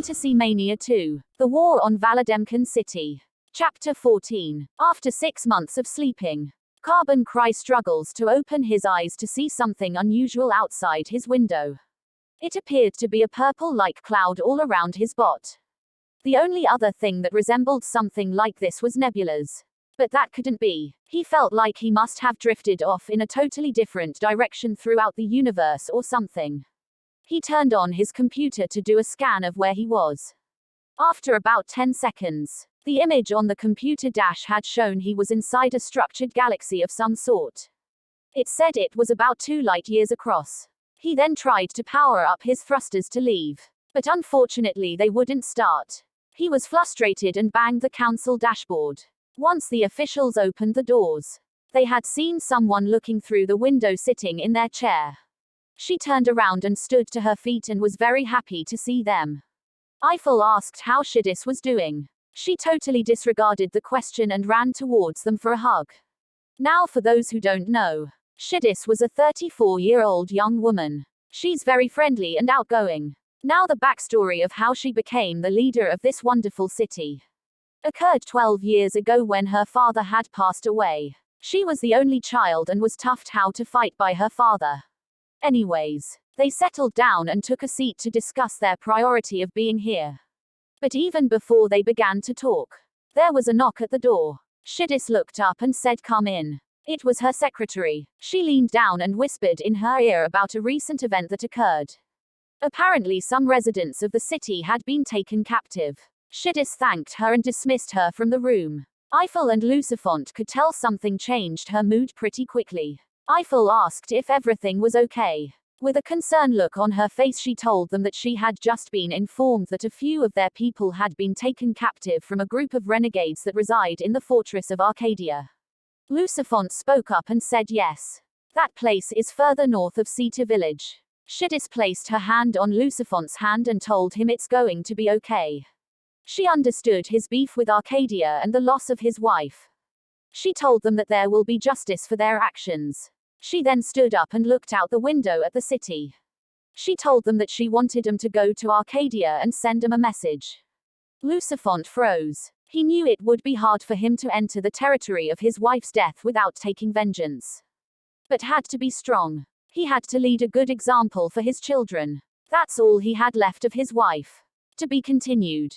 Fantasy Mania 2. The War on Valademkin City. Chapter 14. After 6 months of sleeping, Carbon Cry struggles to open his eyes to see something unusual outside his window. It appeared to be a purple-like cloud all around his bot. The only other thing that resembled something like this was nebulas. But that couldn't be. He felt like he must have drifted off in a totally different direction throughout the universe or something. He turned on his computer to do a scan of where he was. After about 10 seconds, the image on the computer dash had shown he was inside a structured galaxy of some sort. It said it was about 2 light years across. He then tried to power up his thrusters to leave, but unfortunately they wouldn't start. He was frustrated and banged the council dashboard. Once the officials opened the doors, they had seen someone looking through the window sitting in their chair. She turned around and stood to her feet and was very happy to see them. Eiffel asked how Shidis was doing. She totally disregarded the question and ran towards them for a hug. Now for those who don't know, Shidis was a 34-year-old young woman. She's very friendly and outgoing. Now the backstory of how she became the leader of this wonderful city occurred 12 years ago when her father had passed away. She was the only child and was taught how to fight by her father. Anyways, they settled down and took a seat to discuss their priority of being here. But even before they began to talk, there was a knock at the door. Shidis looked up and said, "Come in." It was her secretary. She leaned down and whispered in her ear about a recent event that occurred. Apparently some residents of the city had been taken captive. Shidis thanked her and dismissed her from the room. Eiffel and Lucifont could tell something changed her mood pretty quickly. Eiffel asked if everything was okay. With a concerned look on her face, she told them that she had just been informed that a few of their people had been taken captive from a group of renegades that reside in the fortress of Arcadia. Lucifont spoke up and said yes. That place is further north of Ceta village. Shidis placed her hand on Lucifont's hand and told him it's going to be okay. She understood his beef with Arcadia and the loss of his wife. She told them that there will be justice for their actions. She then stood up and looked out the window at the city. She told them that she wanted them to go to Arcadia and send them a message. Lucifont froze. He knew it would be hard for him to enter the territory of his wife's death without taking vengeance. But had to be strong. He had to lead a good example for his children. That's all he had left of his wife. To be continued.